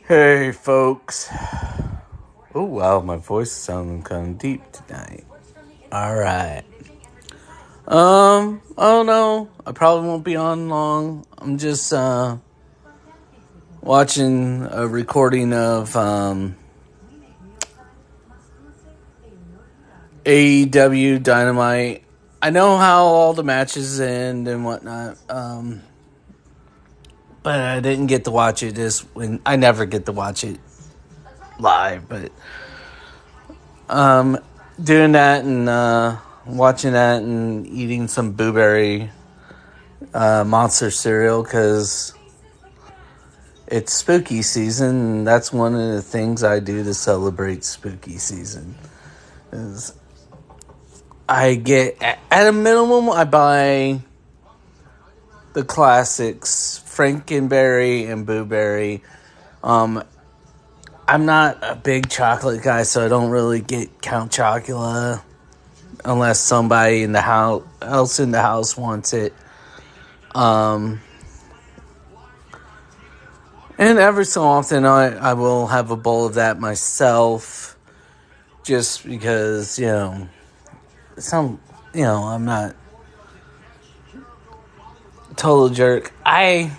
Hey, folks. Oh, wow, my voice is sounding kind of deep tonight. All right. Oh no, I probably won't be on long. I'm just, watching a recording of, AEW Dynamite. I know how all the matches end and whatnot, but I didn't get to watch it I never get to watch it live, but doing that and watching that and eating some Boo Berry monster cereal because it's spooky season, and that's one of the things I do to celebrate spooky season. Is I get at a minimum I buy the classics Frankenberry and Boo Berry. I'm not a big chocolate guy, so I don't really get Count Chocula unless somebody in the house wants it. And every so often I will have a bowl of that myself, just because I'm not a total jerk. I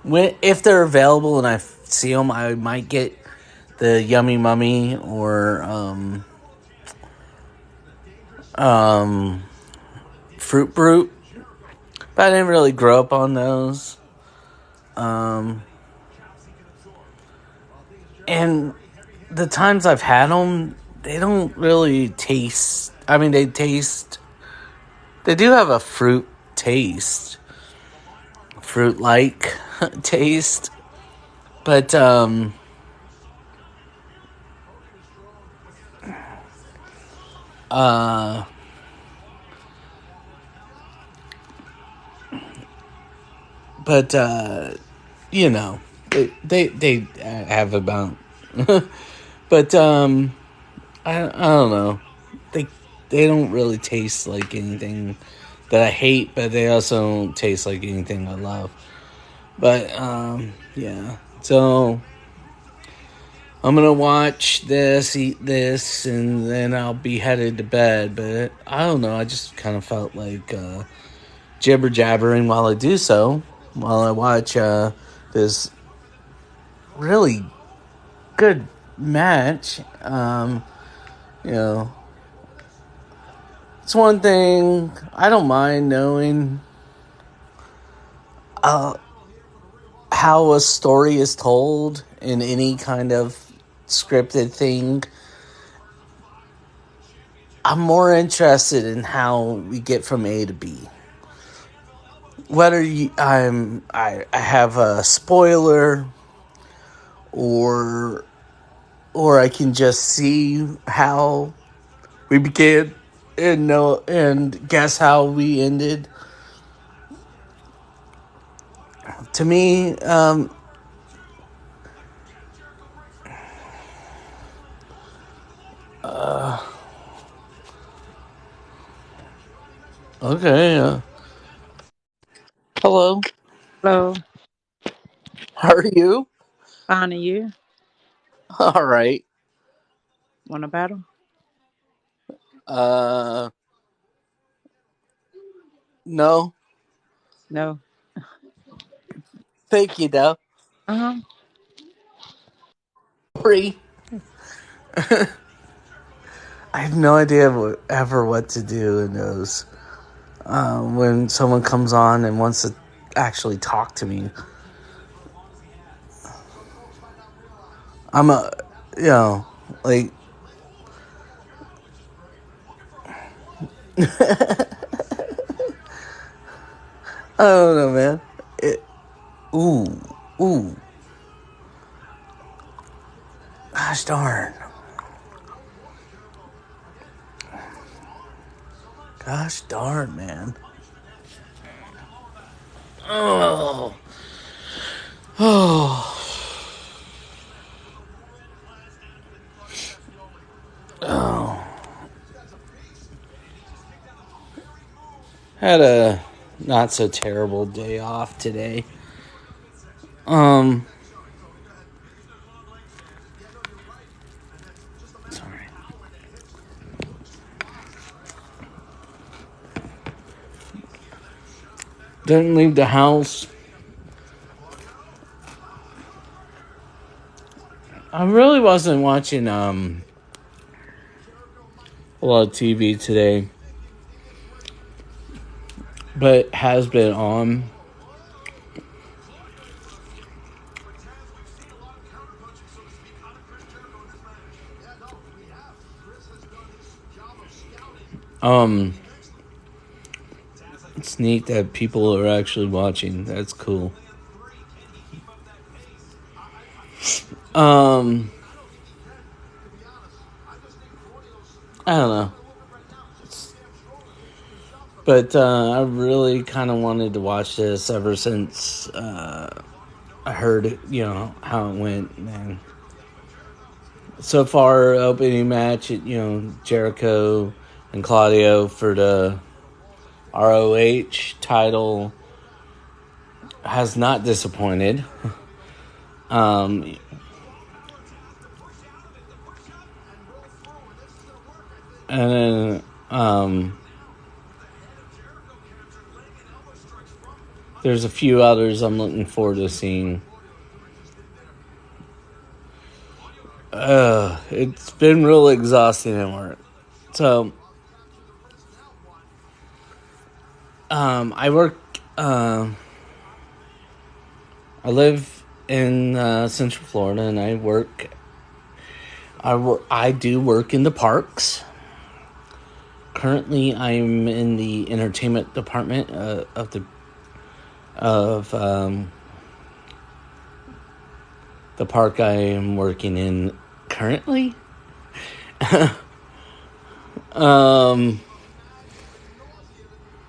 when if they're available and I see them, I might get the Yummy Mummy or Fruit Brute, but I didn't really grow up on those. And the times I've had them, they don't really taste. I mean, they taste. They do have a fruit taste, fruit-like taste, but but they have about, but I don't know, they don't really taste like anything that I hate, but they also don't taste like anything I love. But yeah, so I'm gonna watch this, eat this, and then I'll be headed to bed. But I don't know, I just kind of felt like jibber jabbering while I do so, while I watch this really good match. You know, it's one thing I don't mind knowing how a story is told in any kind of scripted thing. I'm more interested in how we get from A to B. Whether I have a spoiler or I can just see how we began and know and guess how we ended. To me, okay. Hello, Hello, how are you? fine, and you? All right. Want a battle? Uh, no, No. thank you, though. Uh-huh. Free. I have no idea what to do in those. When someone comes on and wants to actually talk to me, I'm you know, like, I don't know, man. Ooh, ooh, gosh darn, man. Oh, oh, oh. Had a not so terrible day off today. Sorry. Didn't leave the house. I really wasn't watching a lot of TV today, but has been on. It's neat that people are actually watching. That's cool. I don't know. But I really kind of wanted to watch this ever since I heard it, how it went. And so far, opening match, Jericho and Claudio for the ROH title has not disappointed. And then there's a few others I'm looking forward to seeing. It's been real exhausting at work. So, I work. I live in Central Florida, and I work. I do work in the parks. Currently, I'm in the entertainment department of the park I am working in currently.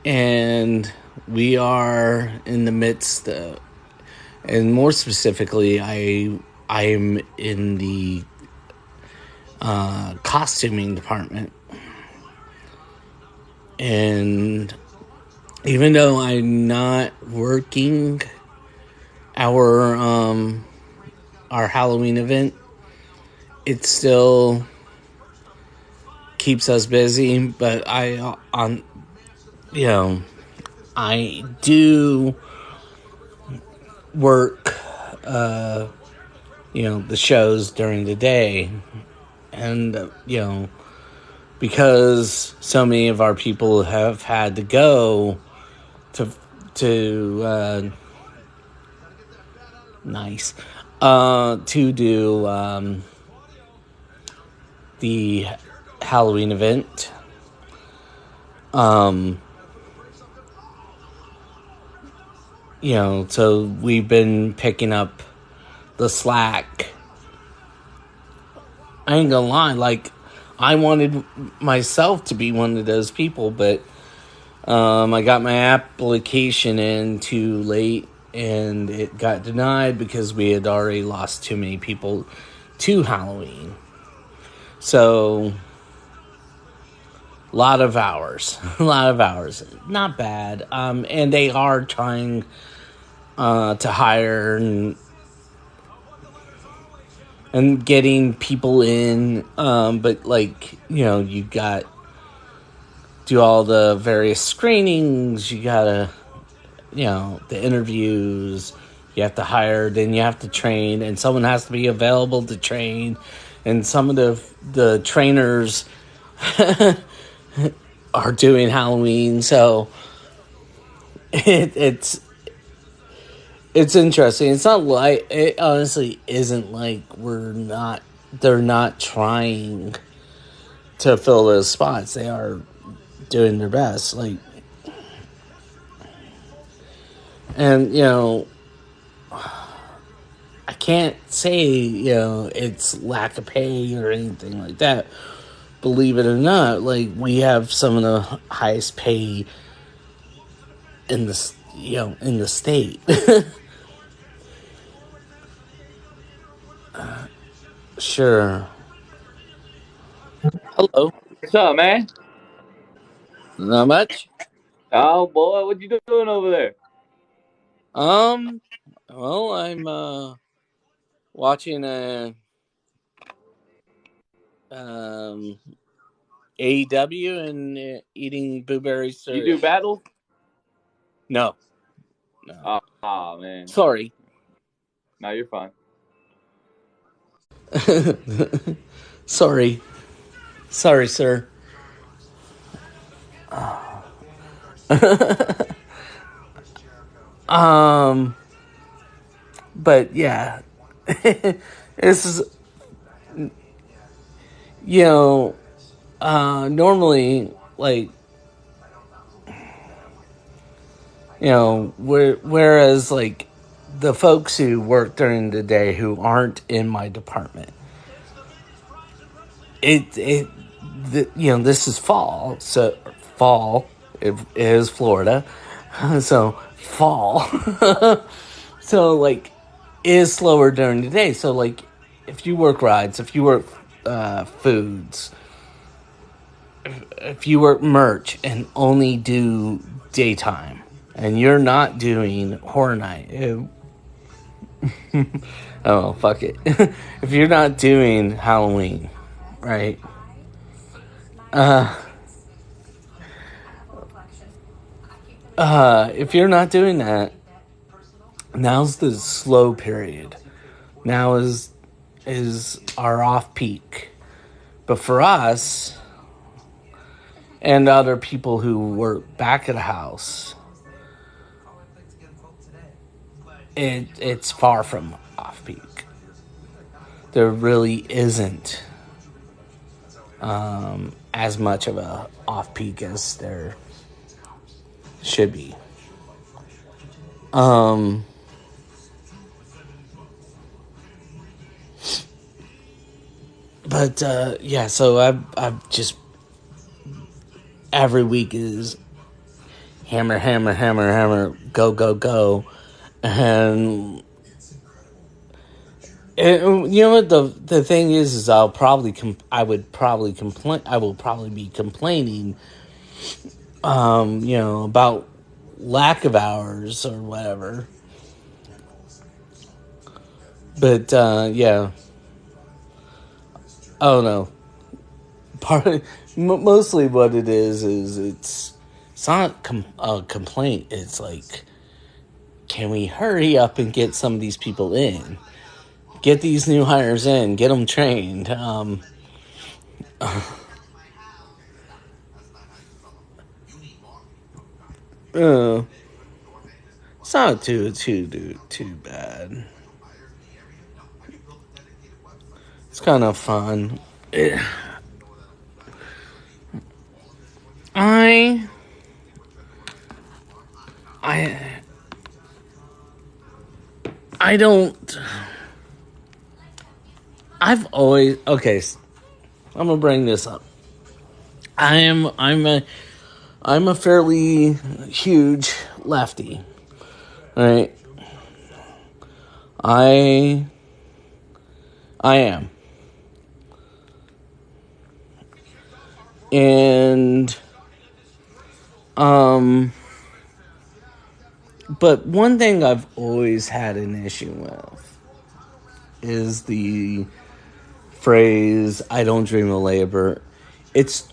And we are in the midst of, and more specifically, I'm in the costuming department. And even though I'm not working our Halloween event, it still keeps us busy. But I do work, the shows during the day, and because so many of our people have had to go to to do the Halloween event. So we've been picking up the slack. I ain't gonna lie, like, I wanted myself to be one of those people, but I got my application in too late, and it got denied because we had already lost too many people to Halloween. So, a lot of hours. Not bad. And they are trying to hire and getting people in, but you got do all the various screenings, you gotta the interviews, you have to hire, then you have to train, and someone has to be available to train, and some of the trainers are doing Halloween, so it's interesting. It's not like, it honestly isn't like they're not trying to fill those spots. They are doing their best. And I can't say, it's lack of pay or anything like that. Believe it or not, we have some of the highest pay in the state. Sure. Hello. What's up, man? Not much. Oh boy, what you doing over there? Well, I'm watching a um AEW and eating Boo Berry You do cereal. battle? No. Oh man. Sorry. No, you're fine. Sorry. Sorry, sir. um but yeah. This is you know, normally like whereas like the folks who work during the day who aren't in my department, this is fall, so fall it is Florida, so fall, so like is slower during the day. So like if you work rides, if you work foods, if you work merch and only do daytime, and you're not doing horror night, oh fuck it, if you're not doing Halloween, right? If you're not doing that, now's the slow period. Now is our off peak. But for us and other people who work back at the house, it's far from off peak. There really isn't as much of a off peak as there should be. But yeah, so I've just every week is hammer, hammer, hammer, hammer, go, go, go, and you know what the thing is I will probably be complaining, about lack of hours or whatever. But yeah, oh no, mostly what it is it's not a complaint. It's like, can we hurry up and get some of these people in? Get these new hires in, get them trained. It's not too bad. It's kind of fun. I I don't. I've always okay. I'm gonna bring this up. I'm a fairly huge lefty, right? I am, and but one thing I've always had an issue with is the phrase "I don't dream of labor." It's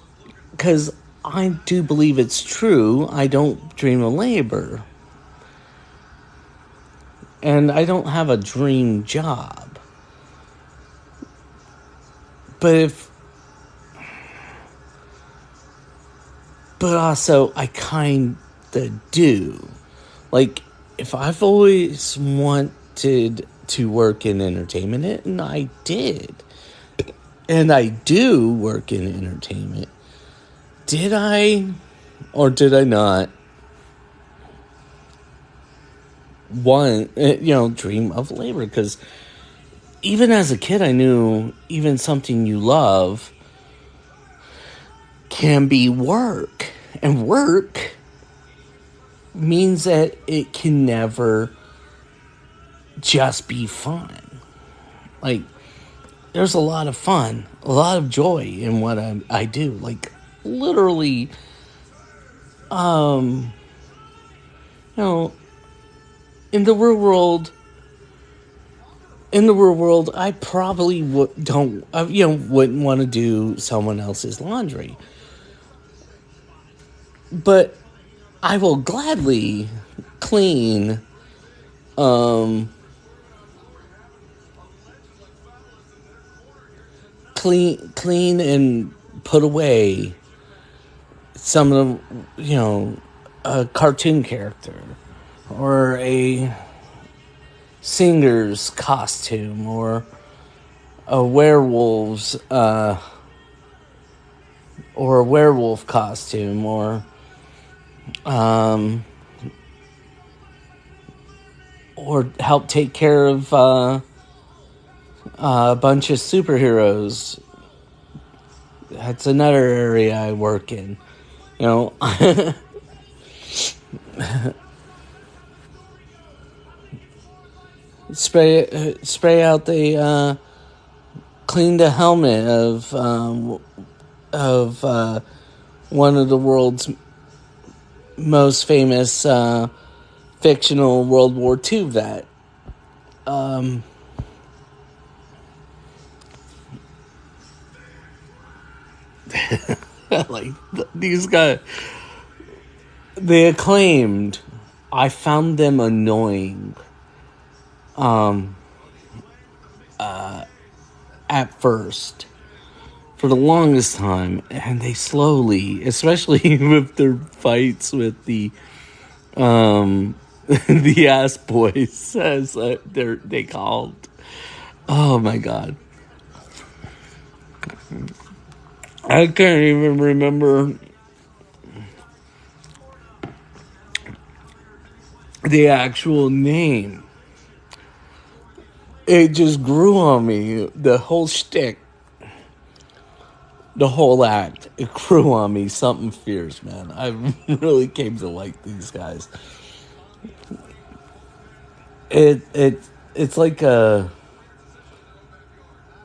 because I do believe it's true. I don't dream of labor. And I don't have a dream job. But also I kind of do. Like, if I've always wanted to work in entertainment, and I did. And I do work in entertainment. Did I or did I not dream of labor? Because even as a kid, I knew even something you love can be work. And work means that it can never just be fun. Like, there's a lot of fun, a lot of joy in what I do. Like, literally, you know, in the real world, I probably wouldn't want to do someone else's laundry. But I will gladly clean, clean and put away some of the, a cartoon character or a singer's costume or a werewolf costume or help take care of a bunch of superheroes. That's another area I work in. Spray out clean the helmet of one of the world's most famous fictional World War II vet. Like these guys, they acclaimed. I found them annoying. At first, for the longest time, and they slowly, especially with their fights with the the ass boys, as they called. Oh my god, I can't even remember the actual name. It just grew on me. The whole shtick, the whole act, it grew on me. Something fierce, man. I really came to like these guys. It's like a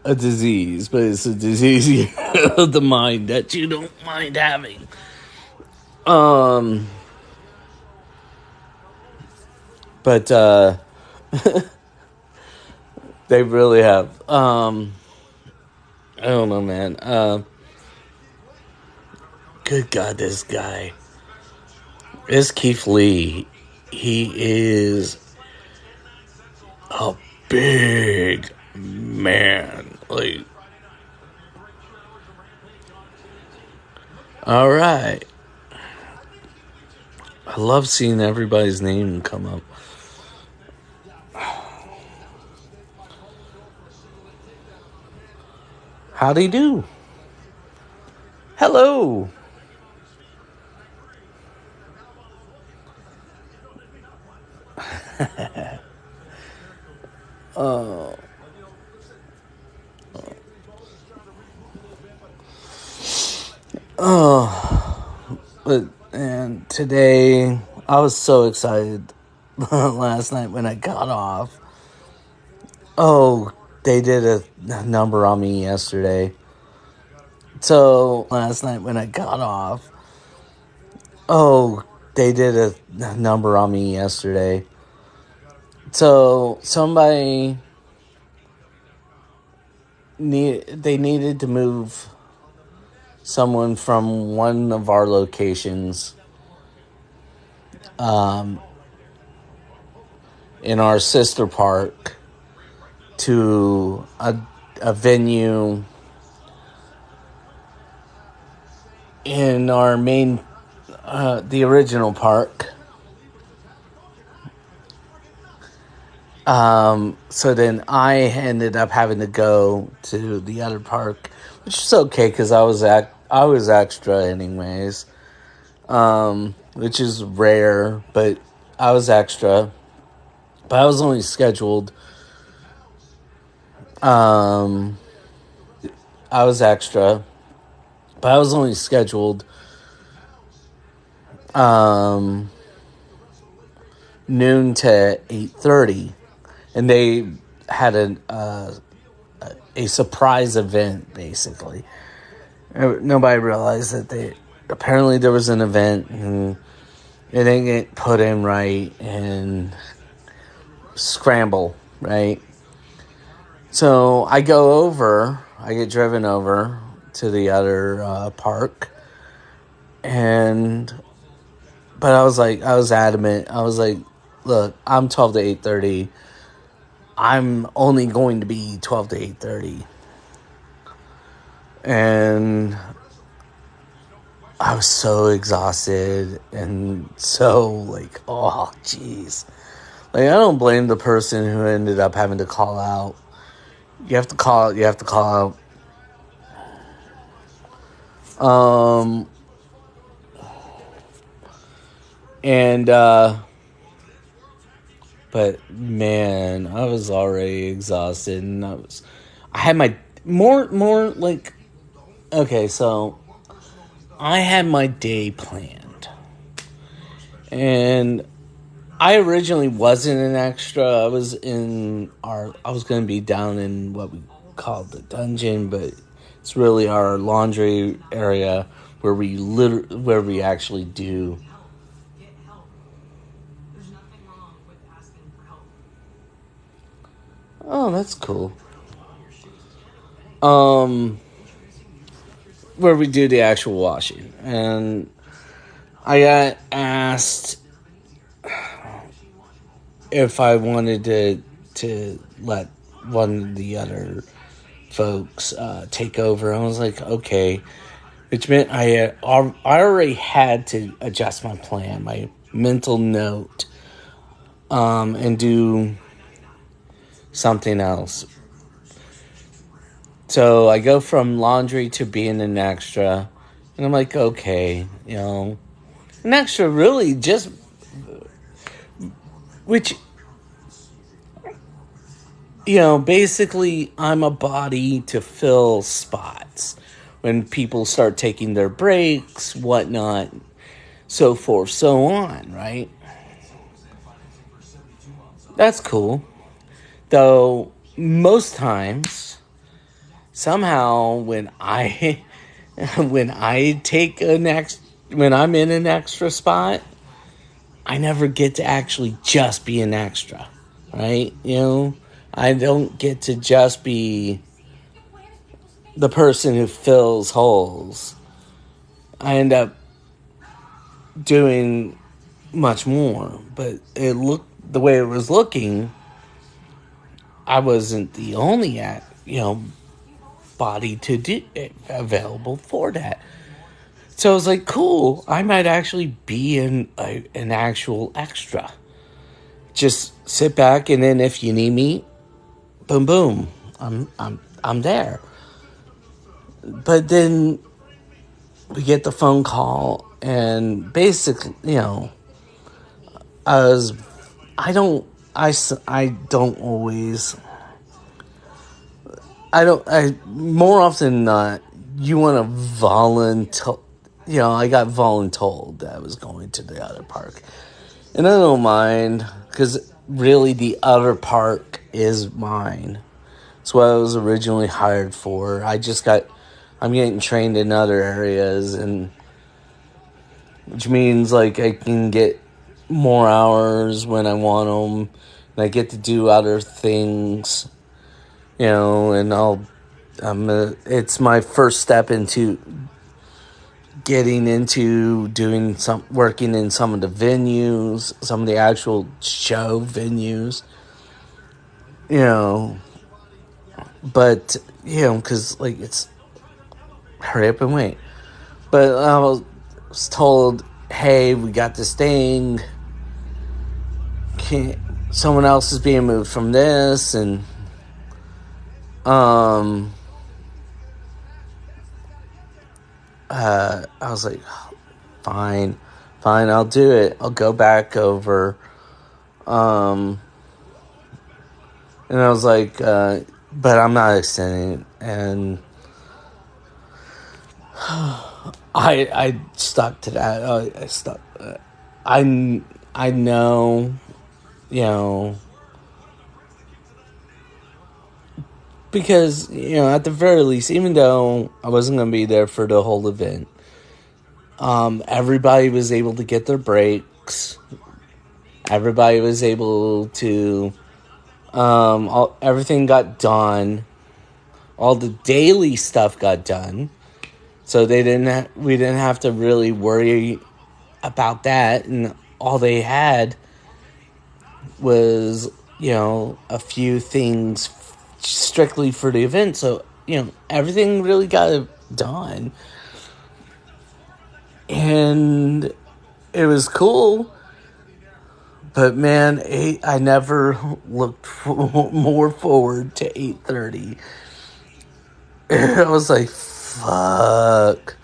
disease, but it's a disease of the mind that you don't mind having. But they really have. I don't know, man. Good God, this guy. This Keith Lee. He is a big man. Like, all right. I love seeing everybody's name come up. How'd he do? Hello. And today I was so excited last night when I got off. Oh, they did a number on me yesterday. So last night when I got off, they did a number on me yesterday. So somebody needed to move someone from one of our locations in our sister park to a venue in our main the original park. So then I ended up having to go to the other park, which is okay because I was extra anyways, which is rare, but I was extra. But I was only scheduled. I was extra, but I was only scheduled noon to 8:30. And they had a surprise event, basically. Nobody realized that apparently there was an event and it didn't get put in right and scramble, right? So I get driven over to the other park, but I was adamant. I was like, look, I'm 12 to 8:30. I'm only going to be 12 to 8:30. And I was so exhausted and so like, oh, jeez. Like, I don't blame the person who ended up having to call out. You have to call out. But man, I was already exhausted, and I had my more like, okay, so I had my day planned, and I originally wasn't an extra. I was going to be down in what we called the dungeon, but it's really our laundry area where we actually do. Oh, that's cool. Where we do the actual washing, and I got asked if I wanted to let one of the other folks take over. I was like, okay, which meant I already had to adjust my plan, my mental note, and do something else. So I go from laundry to being an extra, and I'm like, okay, an extra really just, which, basically I'm a body to fill spots when people start taking their breaks, whatnot, so forth, so on, right? That's cool. Though most times, somehow when when I'm in an extra spot, I never get to actually just be an extra, right? I don't get to just be the person who fills holes. I end up doing much more, but the way it was looking, I wasn't the only body to do available for that. So I was like, cool, I might actually be an actual extra. Just sit back, and then if you need me, boom, boom, I'm there. But then we get the phone call, and basically, I don't always. More often than not, you want to volunteer. I got voluntold that I was going to the other park. And I don't mind, because really the other park is mine. It's what I was originally hired for. I'm getting trained in other areas, and which means like I can get more hours when I want them, and I get to do other things, and it's my first step into getting into working in some of the venues, some of the actual show venues, but, because, like, it's hurry up and wait. But I was told, hey, we got this thing, someone else is being moved from this, and, I was like, fine, I'll do it. I'll go back over. And I was like, but I'm not extending. And I stuck to that. I stuck. I know, because, at the very least, even though I wasn't going to be there for the whole event, Everybody was able to get their breaks. Everybody was able to, everything got done. All the daily stuff got done. So we didn't have to really worry about that. And all they had was, a few things strictly for the event. So, everything really got done. And it was cool. But man, I never looked more forward to 8:30. I was like, fuck.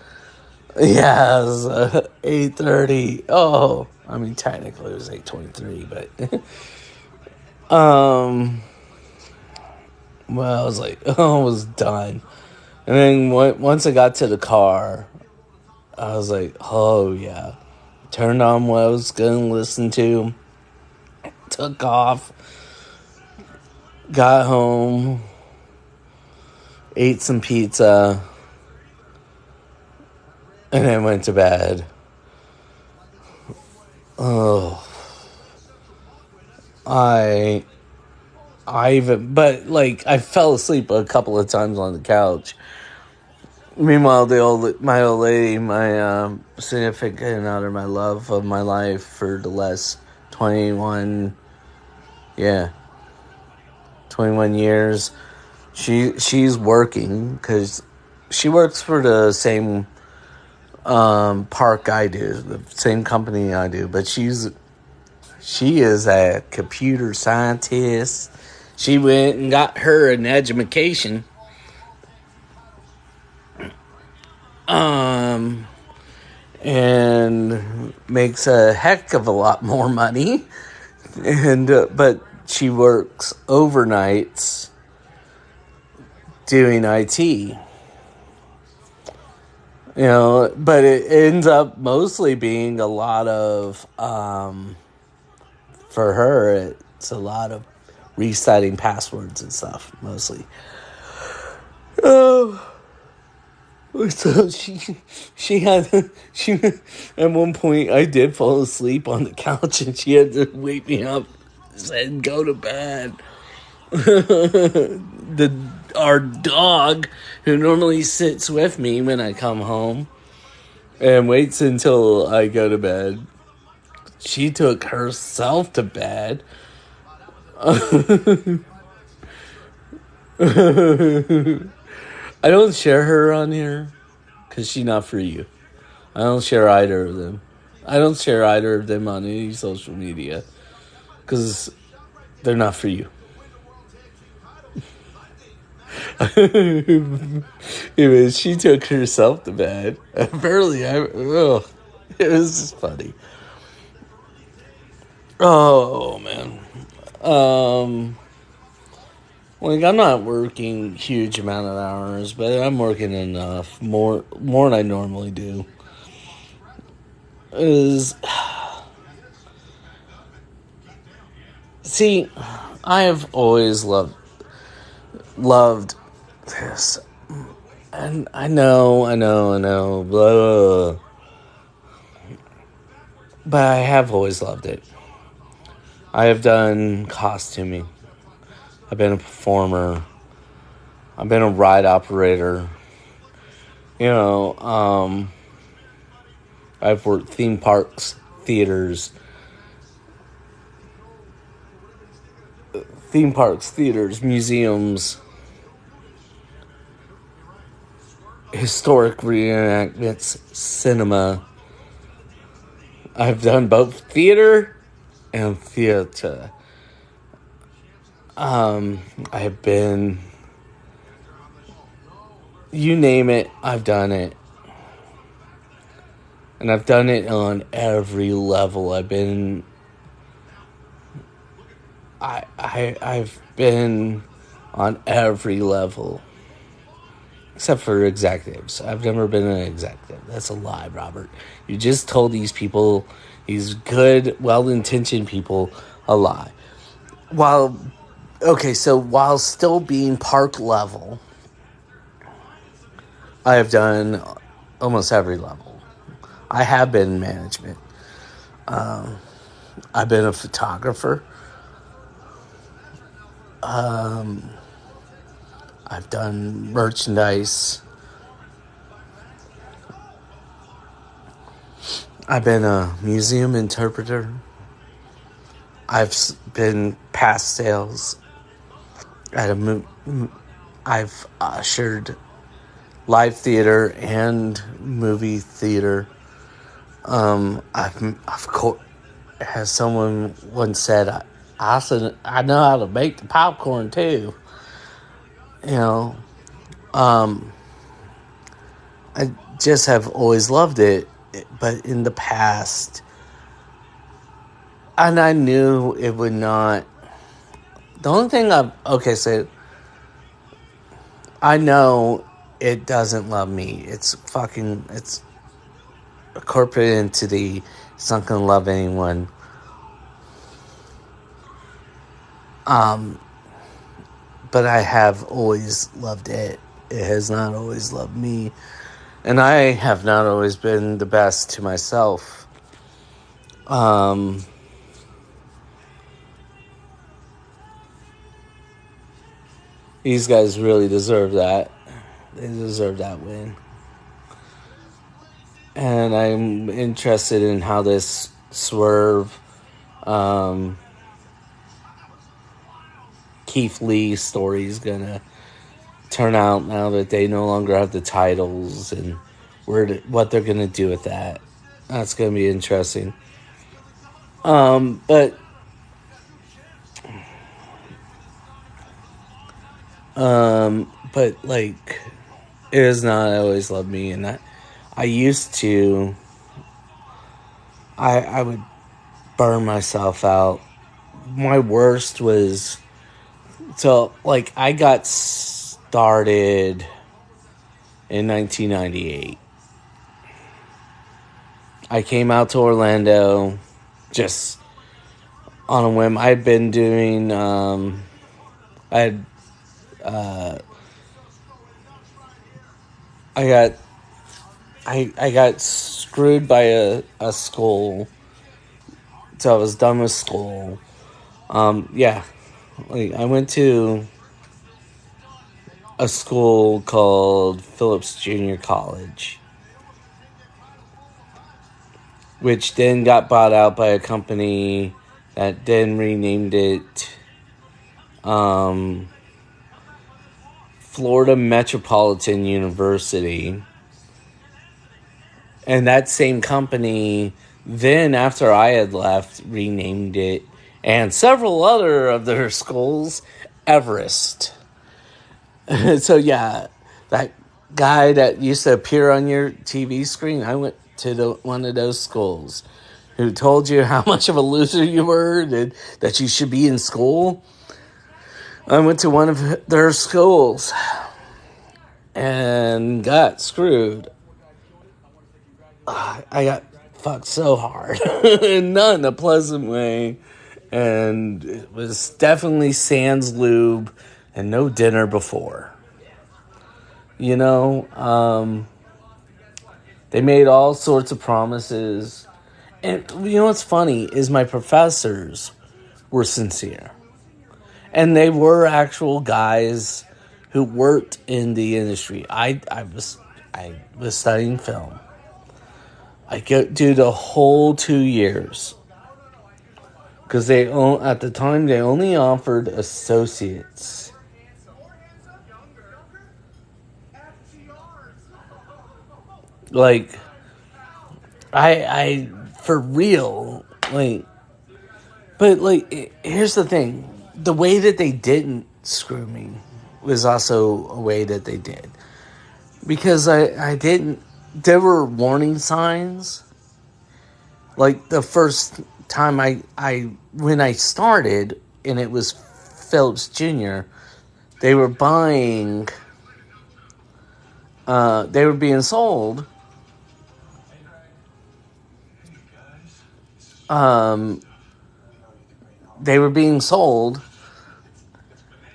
Yeah, it was 8:30. Oh, I mean, technically it was 8:23, but well, I was like, oh, I was done. And then once I got to the car, I was like, oh yeah. Turned on what I was gonna listen to. Took off. Got home. Ate some pizza. And then went to bed. Oh. I fell asleep a couple of times on the couch. Meanwhile, my old lady, my significant other, my love of my life for the last 21 years, she's working because she works for the same park I do, the same company I do, but she is a computer scientist. She went and got her an education. And makes a heck of a lot more money. And but she works overnights doing IT. But it ends up mostly being a lot of for her, it's a lot of resetting passwords and stuff, mostly. Oh. So she at one point I did fall asleep on the couch and she had to wake me up and said, go to bed. Our dog, who normally sits with me when I come home and waits until I go to bed, she took herself to bed. I don't share her on here because she's not for you. I don't share either of them. I don't share either of them on any social media because they're not for you. Anyway, she took herself to bed. Apparently, it was just funny. Oh, man. I'm not working huge amount of hours, but I'm working enough, more than I normally do. See, I have always loved this, and I know, blah, but I have always loved it. I have done costuming. I've been a performer. I've been a ride operator. I've worked theme parks, theaters, museums, historic reenactments, cinema. I've done both theater and theater. I have been, you name it, I've done it. And I've done it on every level. I've been on every level. Except for executives. I've never been an executive. That's a lie, Robert. You just told these people, these good, well-intentioned people, a lie. While still being park level, I have done almost every level. I have been in management. I've been a photographer. I've done merchandise. I've been a museum interpreter. I've been past sales at I've ushered live theater and movie theater. Of course, as someone once said, I know how to make the popcorn too. You know, I just have always loved it, but in the past, and I knew it would not. The only thing so I know it doesn't love me. It's a corporate entity. It's not gonna love anyone. But I have always loved it. It has not always loved me. And I have not always been the best to myself. These guys really deserve that. They deserve that win. And I'm interested in how this Swerve Keith Lee story is gonna turn out now that they no longer have the titles, and what they're gonna do with that. That's gonna be interesting. But like, it has not always loved me, and I used to. I would burn myself out. My worst was, so like, I got started in 1998. I came out to Orlando just on a whim. I'd been doing I got screwed by a school, so I was done with school. I went to a school called Phillips Junior College, which then got bought out by a company that then renamed it Florida Metropolitan University. And that same company, then after I had left, renamed it, and several other of their schools, Everest. So yeah, that guy that used to appear on your TV screen, I went to one of those schools. Who told you how much of a loser you were, and that you should be in school. I went to one of their schools and got screwed. I got fucked so hard. Not in a pleasant way. And it was definitely sans lube and no dinner before. You know, they made all sorts of promises. And you know what's funny is my professors were sincere. And they were actual guys who worked in the industry. I was studying film. I do the whole 2 years. Because at the time, they only offered associates. Like, I for real, like, but like, here's the thing. The way that they didn't screw me was also a way that they did. Because I didn't, there were warning signs. Like, the first time when I started, and it was Phillips Jr., they were being sold they were being sold,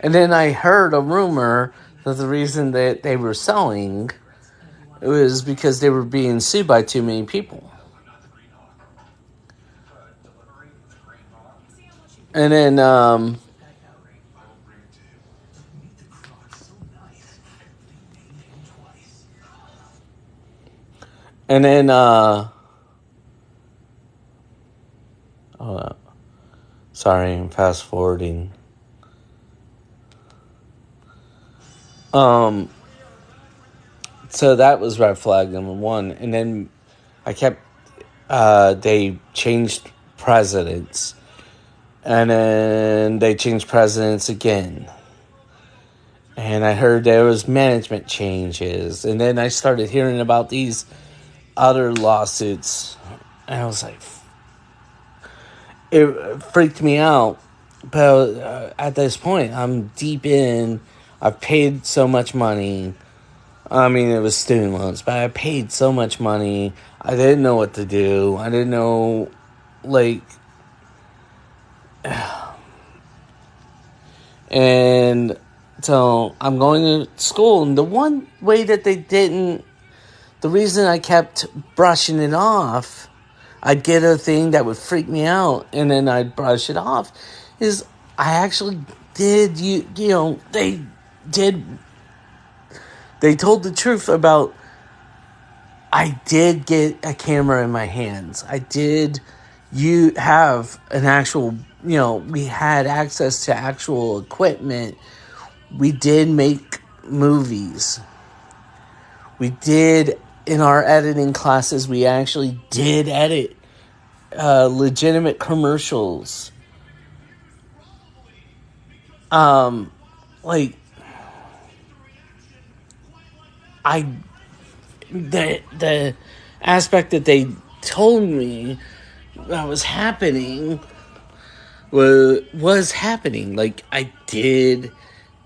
and then I heard a rumor that the reason that they were selling It was because they were being sued by too many people. And then, sorry, I'm fast forwarding. So that was red flag number one. And then they changed presidents. And then they changed presidents again. And I heard there was management changes. And then I started hearing about these other lawsuits. And I was like, it freaked me out. But at this point, I'm deep in. I've paid so much money. I mean, it was student loans, but I paid so much money. I didn't know what to do. I didn't know, like... And so I'm going to school, and the one way that they didn't... The reason I kept brushing it off, I'd get a thing that would freak me out, and then I'd brush it off, is I actually did, they told the truth about, I did get a camera in my hands. I did have an actual, we had access to actual equipment. We did make movies. We did, in our editing classes, we actually did edit legitimate commercials. The aspect that they told me that was happening was happening. Like, I did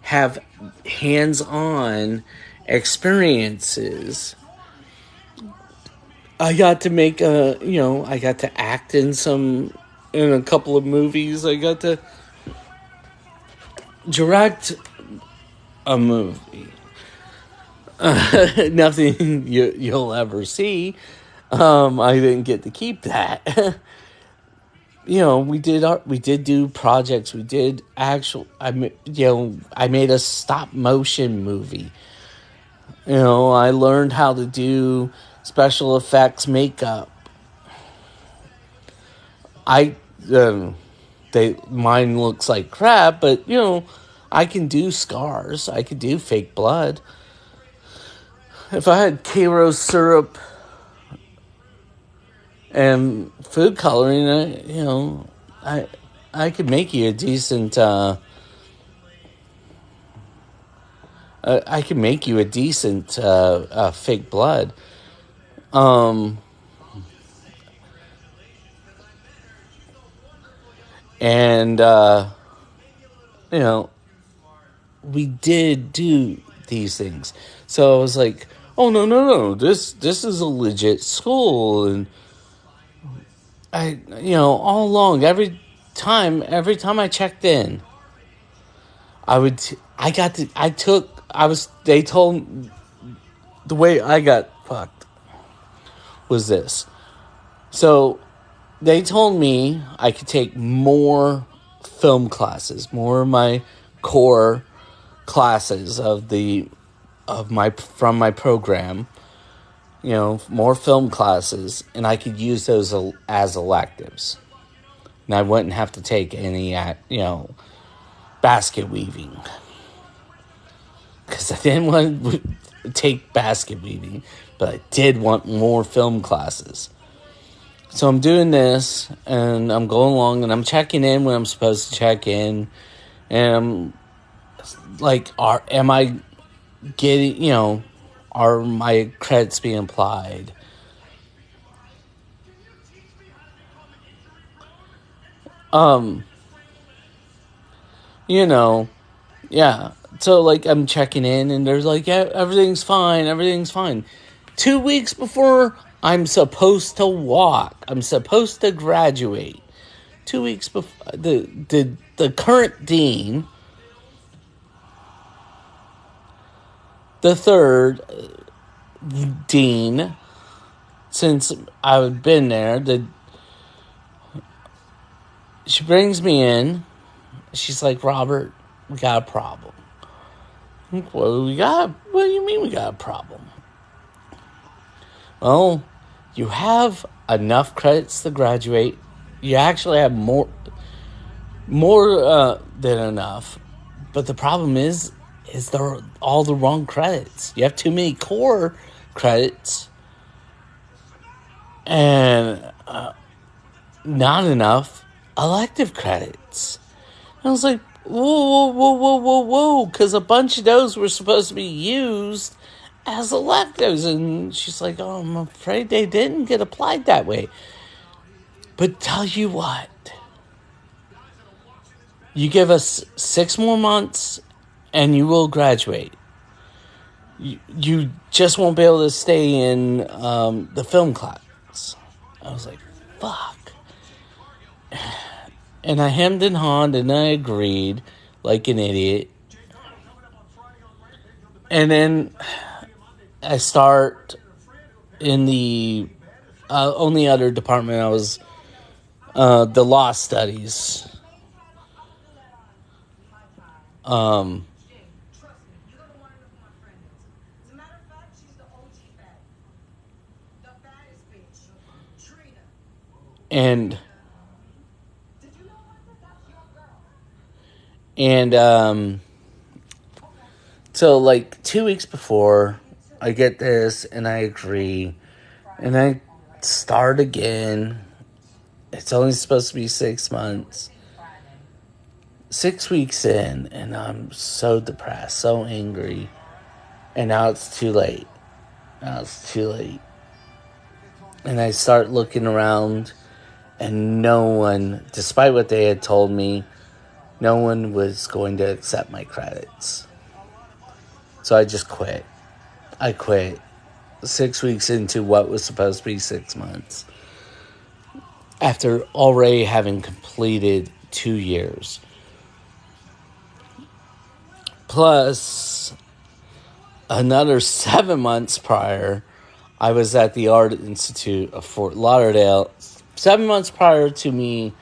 have hands-on experiences. I got to make I got to act in a couple of movies. I got to direct a movie. Nothing you'll ever see. I didn't get to keep that. We did do projects. We did I made a stop motion movie. I learned how to do special effects makeup. Mine looks like crap, but I can do scars. I could do fake blood. If I had Karo syrup and food coloring, I could make you a decent. I can make you a decent fake blood. And we did do these things. So I was like, oh no, this is a legit school. And I all along, every time I checked in, they told, the way I got fucked was this. So they told me I could take more film classes, more of my core classes from my program, more film classes, and I could use those as electives. And I wouldn't have to take any, basket weaving. Because I didn't want to take basket weaving, but I did want more film classes. So I'm doing this, and I'm going along, and I'm checking in when I'm supposed to check in. And I'm like, am I getting, are my credits being applied? Yeah. So, like, I'm checking in, and there's like, yeah, everything's fine. 2 weeks before I'm supposed to walk, I'm supposed to graduate. 2 weeks before, the current dean, the third, dean, since I've been there, she brings me in. She's like, Robert, we got a problem. I'm like, what do you mean we got a problem? Well, you have enough credits to graduate. You actually have more than enough. But the problem is they're all the wrong credits. You have too many core credits and not enough elective credits. And I was like, whoa, because a bunch of those were supposed to be used as electives. And she's like, oh, I'm afraid they didn't get applied that way. But tell you what, you give us 6 more months and you will graduate. You just won't be able to stay in the film class. I was like, fuck. And I hemmed and hawed and I agreed like an idiot. And then I start in the only other department I was, the law studies. And so like 2 weeks before I get this and I agree and I start again. It's only supposed to be 6 months. 6 weeks in and I'm so depressed, so angry. And now it's too late. And I start looking around and no one, despite what they had told me, no one was going to accept my credits. So I just quit. I quit 6 weeks into what was supposed to be 6 months. After already having completed 2 years. Plus, another 7 months prior, I was at the Art Institute of Fort Lauderdale. 7 months prior to me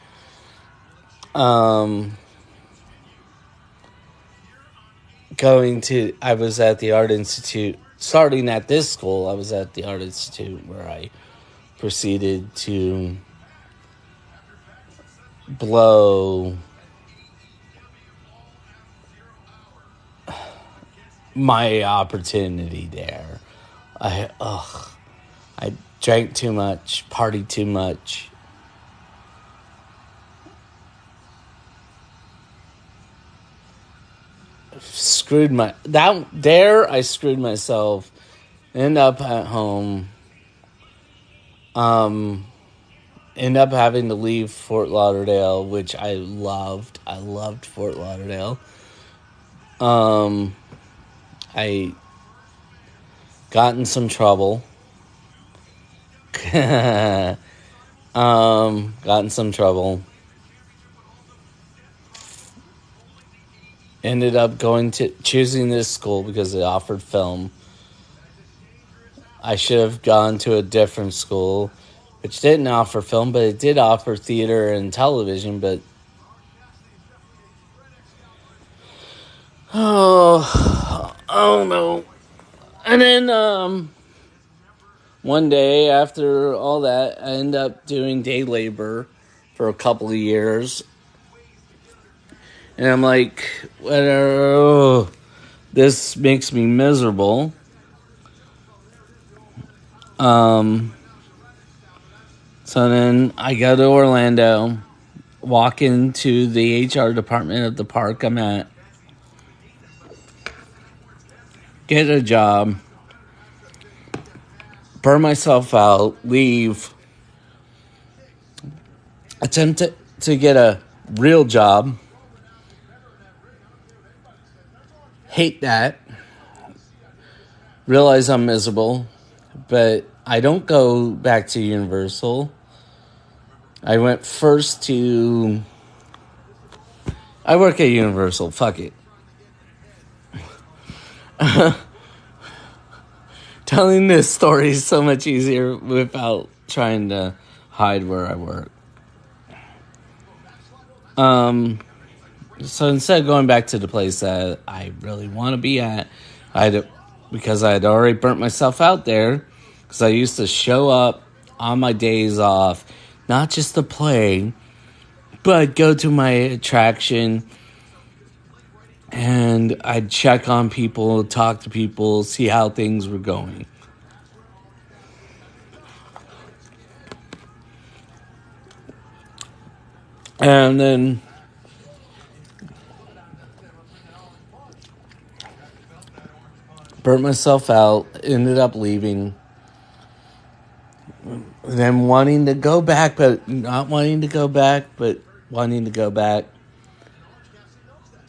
I was at the Art Institute, starting at this school, I was at the Art Institute where I proceeded to blow my opportunity there. I drank too much, partied too much. I screwed myself. End up at home. End up having to leave Fort Lauderdale, which I loved. I loved Fort Lauderdale. I got in some trouble. Ended up choosing this school because it offered film. I should have gone to a different school, which didn't offer film, but it did offer theater and television, but oh no. And then one day after all that, I ended up doing day labor for a couple of years. And I'm like, this makes me miserable. So then I go to Orlando, walk into the HR department of the park I'm at, get a job, burn myself out, leave, attempt to get a real job, hate that, realize I'm miserable, but I don't go back to Universal. I went first to... I work at Universal, fuck it. telling this story is so much easier without trying to hide where I work. So instead of going back to the place that I really want to be at, because I had already burnt myself out there, because I used to show up on my days off, not just to play, but go to my attraction, and I'd check on people, talk to people, see how things were going. And then burnt myself out, ended up leaving, then wanting to go back, but not wanting to go back, but wanting to go back.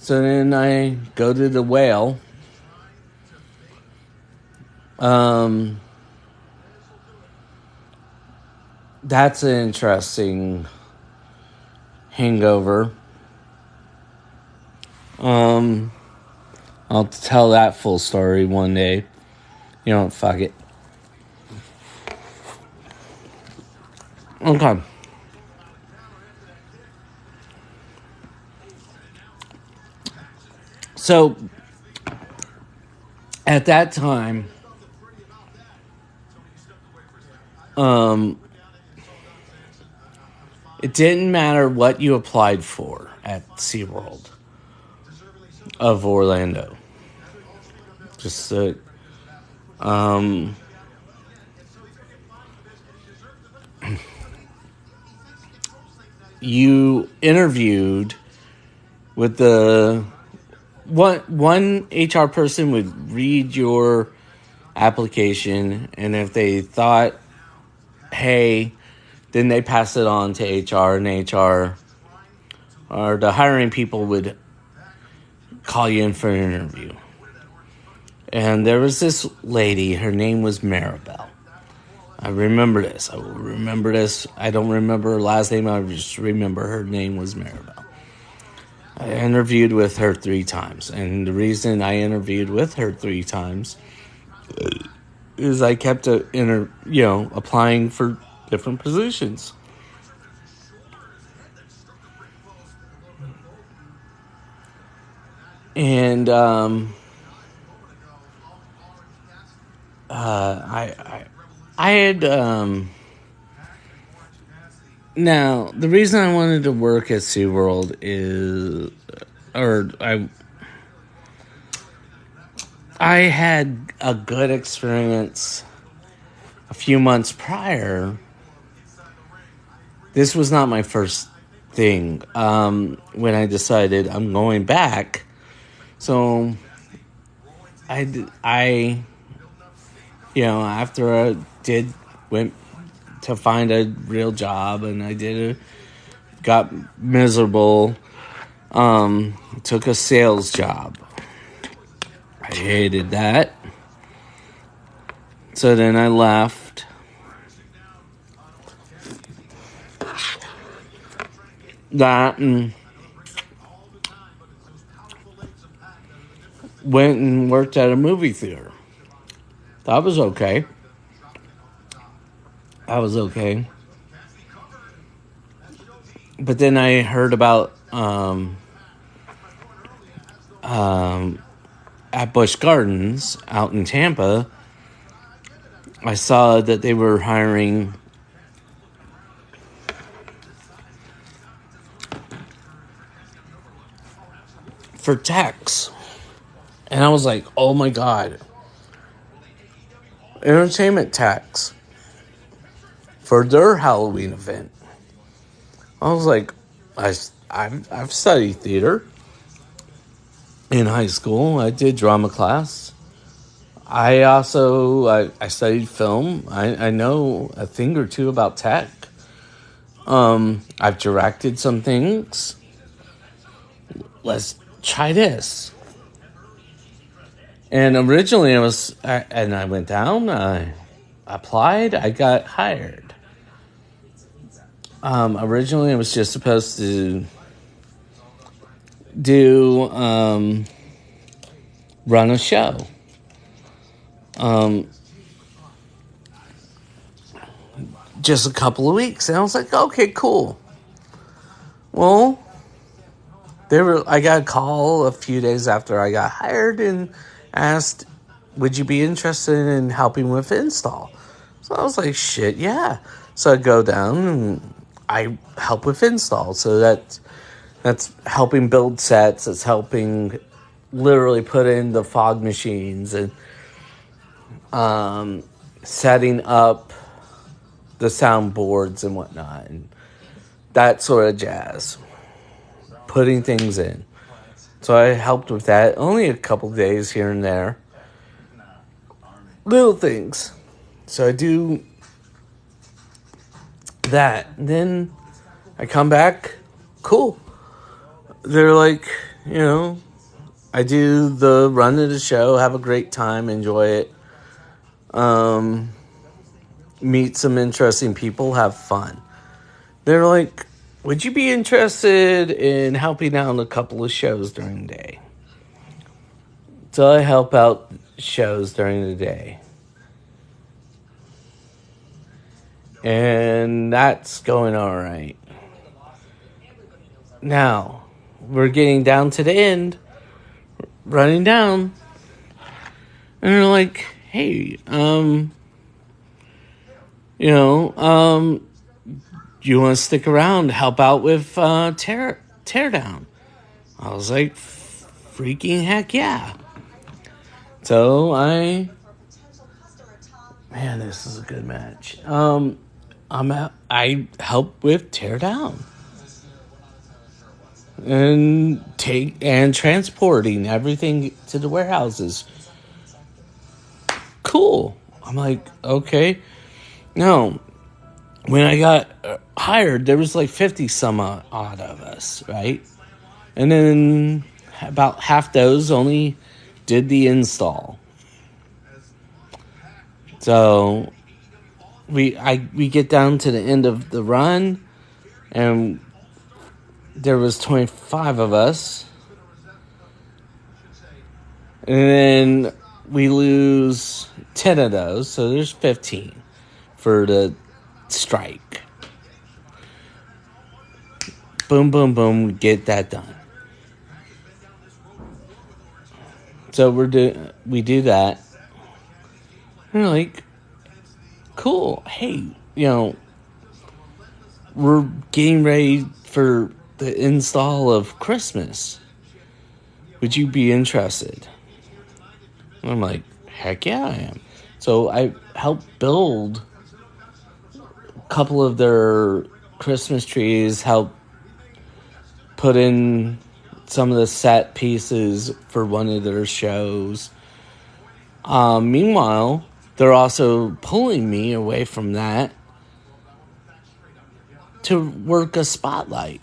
So then I go to the Whale. That's an interesting hangover. I'll tell that full story one day. You know, fuck it. Okay. So, at that time, it didn't matter what you applied for at SeaWorld of Orlando. Just you interviewed with the one HR person would read your application, and if they thought, hey, then they pass it on to HR, and HR or the hiring people would call you in for an interview. And there was this lady, her name was Maribel. I remember this. I will remember this. I don't remember her last name. I just remember her name was Maribel. I interviewed with her 3 times. And the reason I interviewed with her 3 times is I kept applying for different positions. And I had now the reason I wanted to work at SeaWorld is, I had a good experience a few months prior. This was not my first thing when I decided I'm going back. So I after I went to find a real job, and I got miserable, took a sales job. I hated that. So then I left. That and went and worked at a movie theater. That was okay. But then I heard about at Busch Gardens out in Tampa. I saw that they were hiring for techs. And I was like, oh my God. Entertainment techs for their Halloween event. I was like, I've studied theater in high school. I did drama class. I also I studied film. I know a thing or two about tech. I've directed some things. Let's try this. And originally I went down. I applied. I got hired. Originally I was just supposed to run a show. just a couple of weeks. And I was like, okay, cool. Well, I got a call a few days after I got hired and asked, would you be interested in helping with install? So I was like, shit, yeah. So I go down and I help with install. So that's helping build sets. It's helping literally put in the fog machines and setting up the soundboards and whatnot. And that sort of jazz. Putting things in. So I helped with that. Only a couple days here and there. Little things. So I do that. And then I come back. Cool. They're like, I do the run of the show, have a great time, enjoy it. Meet some interesting people, have fun. They're like, would you be interested in helping out on a couple of shows during the day? So I help out shows during the day. And that's going all right. Now, we're getting down to the end, running down, and they're like, hey, do you want to stick around, help out with teardown? I was like, freaking heck yeah. So man, this is a good match. I help with teardown and transporting everything to the warehouses. Cool. I'm like, okay. No, when I got hired, there was like 50 some odd of us, right? And then about half those only did the install. So we get down to the end of the run, and there was 25 of us. And then we lose 10 of those, so there's 15 for the strike. Boom, boom, boom, we get that done. So we do that. And we're like, cool. Hey, we're getting ready for the install of Christmas. Would you be interested? And I'm like, heck yeah, I am. So I helped build a couple of their Christmas trees, help put in some of the set pieces for one of their shows. Meanwhile, they're also pulling me away from that to work a spotlight.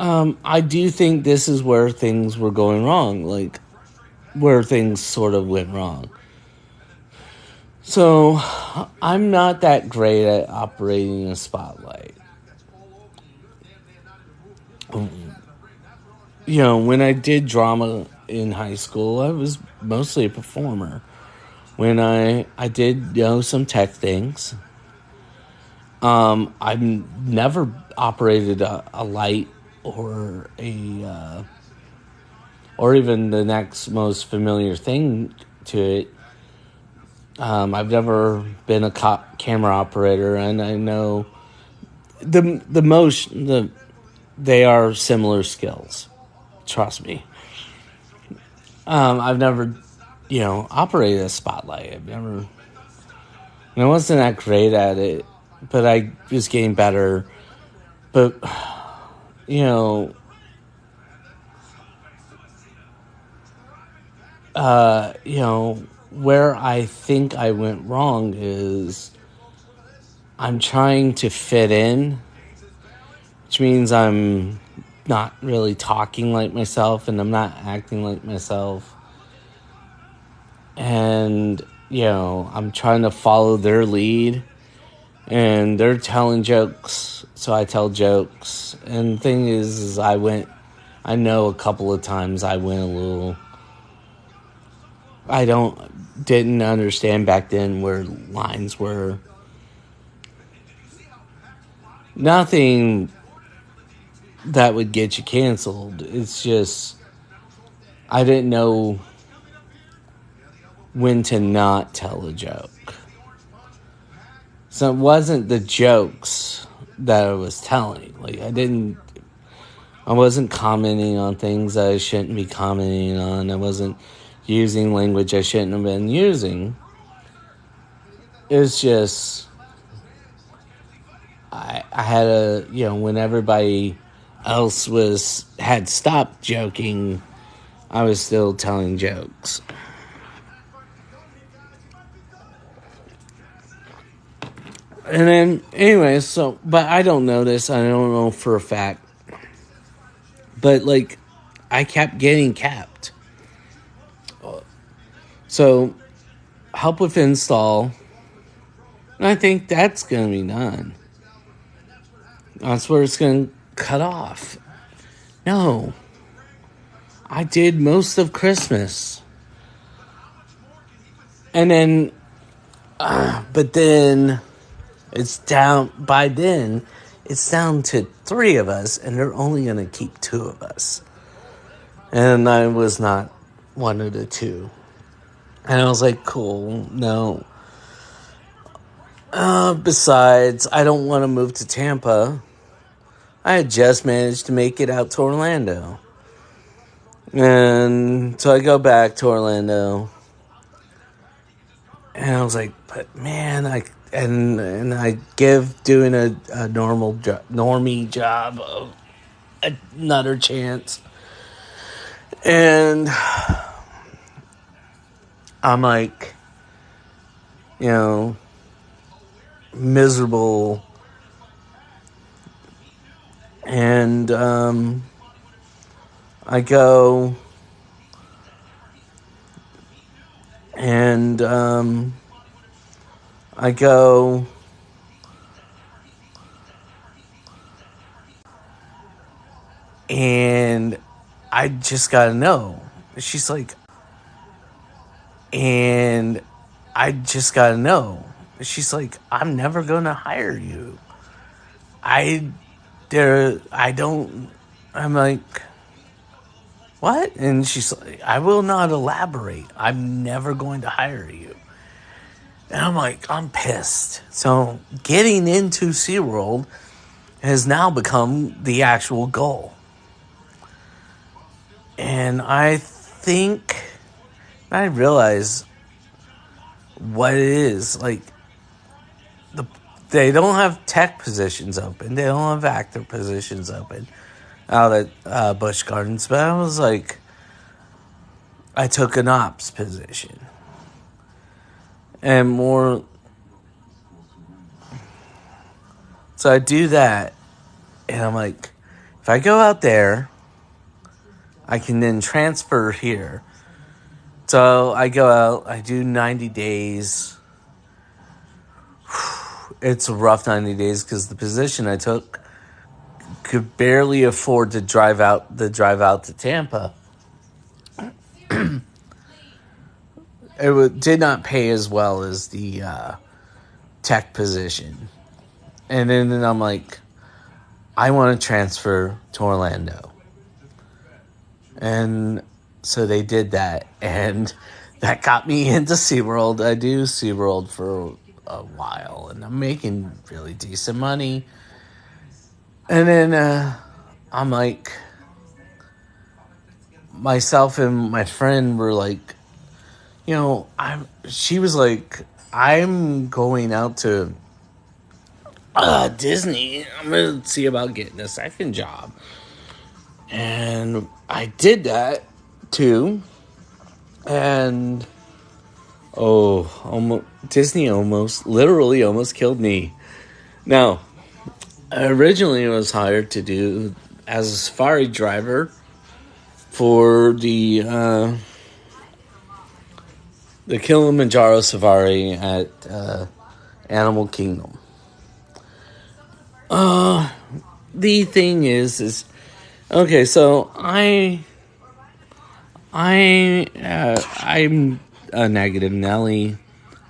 I do think this is where things were going wrong, like where things sort of went wrong. So I'm not that great at operating a spotlight. When I did drama in high school, I was mostly a performer. When I did, some tech things. I've never operated a light or or even the next most familiar thing to it. I've never been a camera operator, and I know they are similar skills. Trust me. I've never, operated a spotlight. I wasn't that great at it, but I was getting better. But, where I think I went wrong is I'm trying to fit in, which means I'm not really talking like myself and I'm not acting like myself. And, I'm trying to follow their lead, and they're telling jokes, so I tell jokes. And the thing is I know a couple of times I went a little, didn't understand back then where lines were. Nothing that would get you canceled. It's just I didn't know when to not tell a joke. So it wasn't the jokes that I was telling. Like I wasn't commenting on things that I shouldn't be commenting on. I wasn't using language I shouldn't have been using. It's just I had when everybody else had stopped joking, I was still telling jokes. And then, anyway, but I don't know this. I don't know for a fact. But, like, I kept getting capped. So, help with install. And I think that's going to be done. That's where it's going to cut off. No. I did most of Christmas. And then, but then, it's down to 3 of us, and they're only going to keep 2 of us. And I was not one of the 2. And I was like, cool, no. Besides, I don't want to move to Tampa. I had just managed to make it out to Orlando. And so I go back to Orlando. And I was like, but man, I give doing a normie job another chance. And I'm like, miserable. And I go and and I just gotta know. She's like, and I just gotta know. She's like, I'm never gonna hire you. I'm like, what? And she's like, I will not elaborate. I'm never going to hire you. And I'm like, I'm pissed. So getting into SeaWorld has now become the actual goal. And I realize what it is. Like, they don't have tech positions open. They don't have actor positions open out at Busch Gardens. But I was like, I took an ops position. And more. So I do that. And I'm like, if I go out there, I can then transfer here. So I go out, I do 90 days. It's a rough 90 days because the position I took could barely afford to drive out to Tampa. It did not pay as well as the tech position. And then I'm like, I want to transfer to Orlando. And so they did that, and that got me into SeaWorld. I do SeaWorld for a while, and I'm making really decent money. And then I'm like, myself and my friend were like, she was like, I'm going out to Disney. I'm going to see about getting a second job. And I did that too. And Disney literally almost killed me. Now, originally I was hired to do as a safari driver for the Kilimanjaro Safari at Animal Kingdom. The thing is okay. So I'm a negative Nelly.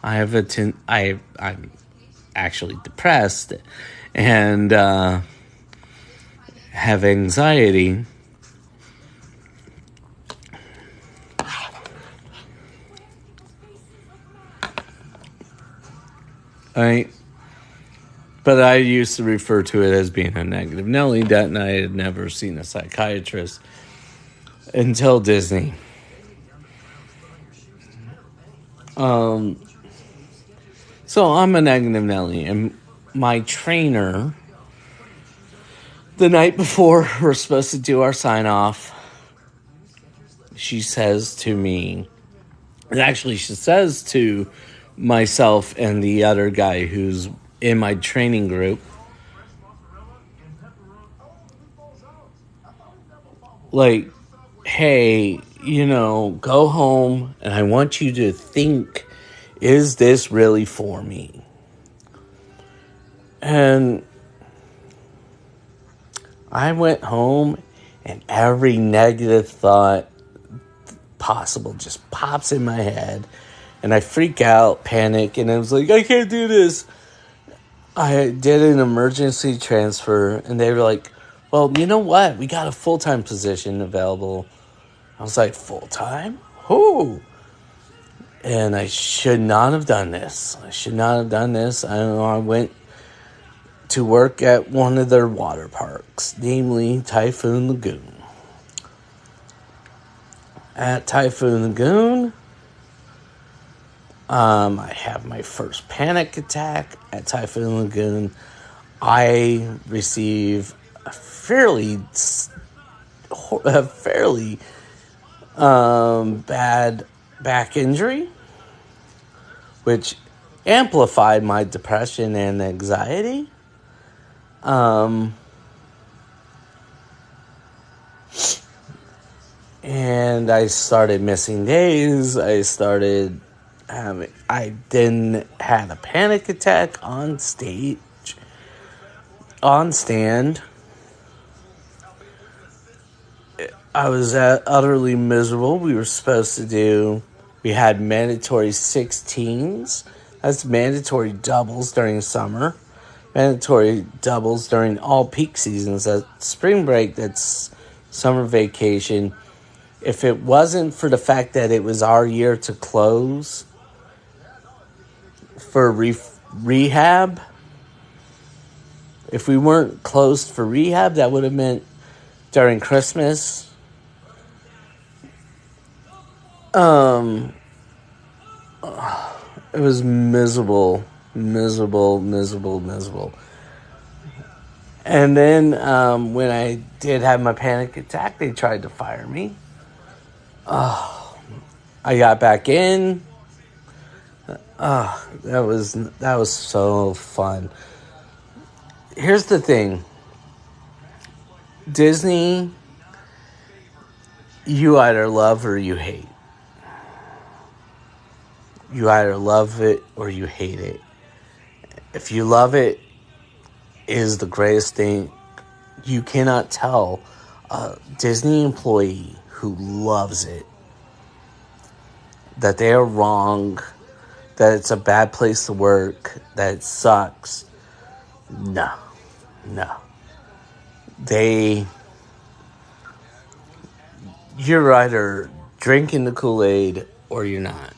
I'm actually depressed and have anxiety. But I used to refer to it as being a negative Nelly. That I had never seen a psychiatrist until Disney. So I'm a negative Nelly, and my trainer, the night before we're supposed to do our sign off, she says to me, and actually she says to myself and the other guy who's in my training group, like, hey, go home and I want you to think, is this really for me? And I went home and every negative thought possible just pops in my head. And I freak out, panic, and I was like, I can't do this. I did an emergency transfer, and they were like, well, you know what? We got a full-time position available. I was like, full-time? Who? And I should not have done this. I went to work at one of their water parks, namely Typhoon Lagoon. At Typhoon Lagoon, I have my first panic attack at Typhoon Lagoon. I receive a fairly bad back injury, which amplified my depression and anxiety. And I started missing days. I then had a panic attack on stand. I was utterly miserable. We had mandatory 16s. That's mandatory doubles during summer. Mandatory doubles during all peak seasons. That's spring break, that's summer vacation. If it wasn't for the fact that it was our year to close for rehab, if we weren't closed for rehab, that would have meant during Christmas. It was miserable. And then when I did have my panic attack, they tried to fire me. I got back in. That was so fun. Here's the thing. Disney, you either love or you hate. You either love it or you hate it. If you love it, it is the greatest thing. You cannot tell a Disney employee who loves it that they are wrong, that it's a bad place to work, that it sucks. No. You're either drinking the Kool-Aid or you're not.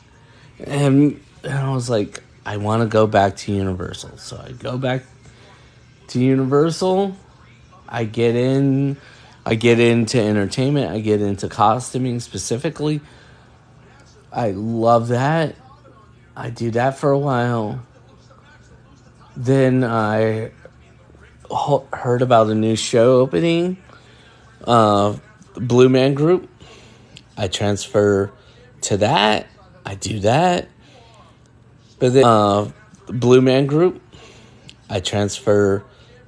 And I was like, I want to go back to Universal. So I go back to Universal. I get into entertainment. I get into costuming specifically. I love that. I do that for a while. Then I heard about a new show opening, Blue Man Group. I transfer to that. I do that. But then Blue Man Group. I transfer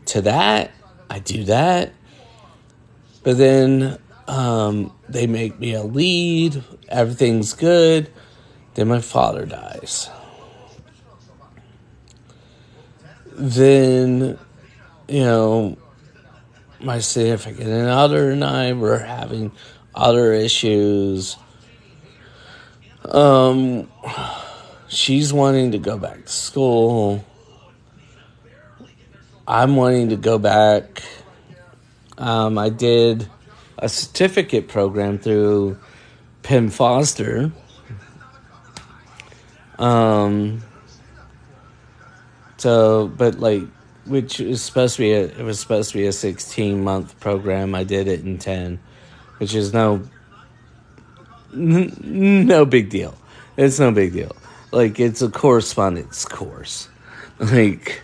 to that. I do that. But then they make me a lead. Everything's good. Then my father dies. Then, my significant other and I were having other issues. She's wanting to go back to school. I'm wanting to go back. I did a certificate program through Penn Foster. But like, which is supposed to be it was supposed to be a 16-month program. I did it in 10, which is no big deal. It's no big deal. Like, it's a correspondence course. Like,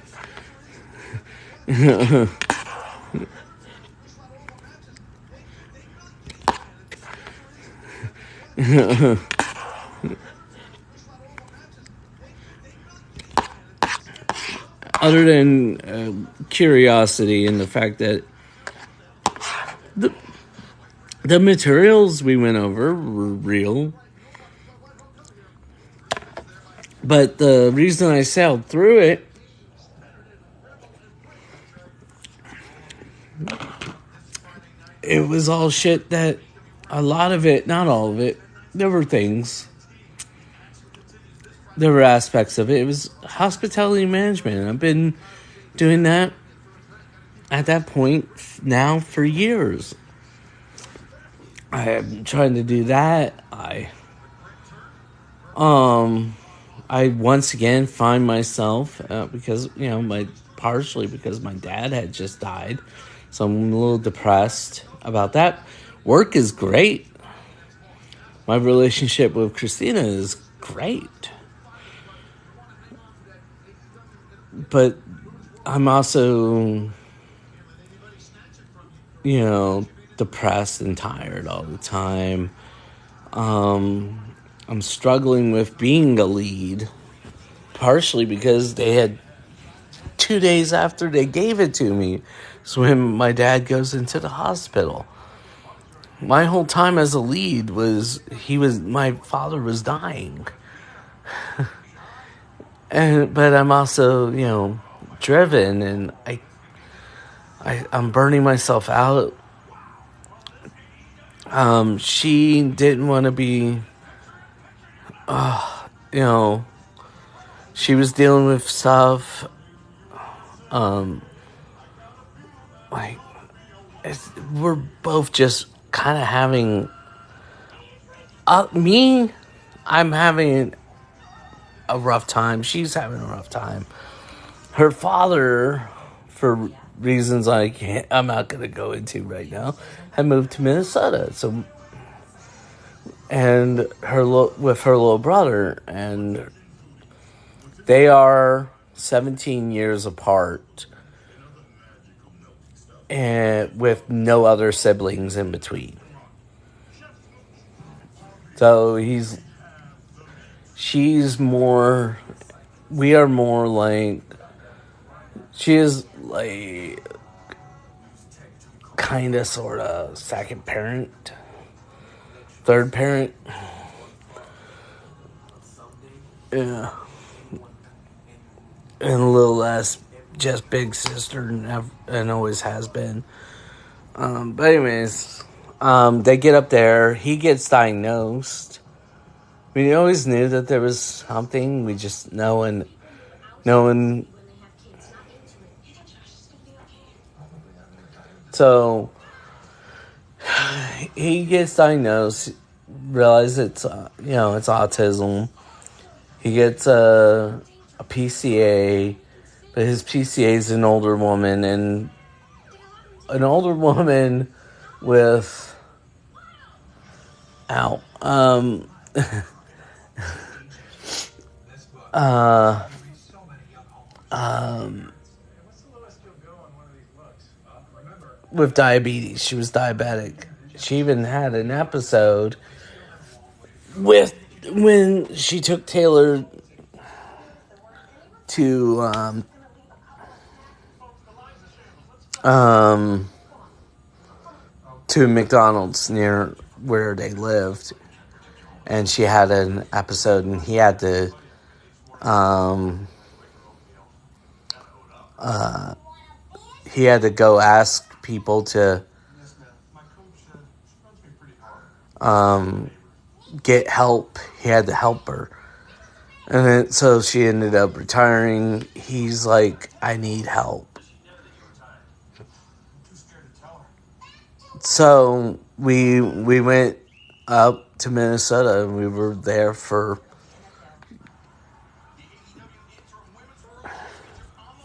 other than curiosity and the fact that the materials we went over were real. But the reason I sailed through it, it was all shit that, a lot of it, not all of it, there were things. There were aspects of it. It was hospitality management. I've been doing that at that point now for years. I am trying to do that. I once again find myself because partially because my dad had just died, so I'm a little depressed about that. Work is great. My relationship with Christina is great, but I'm also depressed and tired all the time. I'm struggling with being a lead, partially because they had 2 days after they gave it to me, so when my dad goes into the hospital. My whole time as a lead was my father was dying. But I'm also, driven, and I'm burning myself out. She didn't want to be, she was dealing with stuff, we're both just kind of having, I'm having a rough time. She's having a rough time. Her father, for reasons I'm not going to go into right now, had moved to Minnesota. So, and with her little brother, and they are 17 years apart, and with no other siblings in between. So we are more like, she is like kind of sort of second parent, third parent. Yeah. And a little less just big sister and always has been. But anyways, they get up there. He gets diagnosed. We always knew that there was something. We just no one. So he gets diagnosed. Realize it's it's autism. He gets a PCA, but his PCA is an older woman, and an older woman with with diabetes. She was diabetic. She even had an episode when she took Taylor to McDonald's near where they lived, and she had an episode, and he had to go ask people to get help. He had to help her. And then, so she ended up retiring. He's like, I need help. So we went up to Minnesota, and we were there for,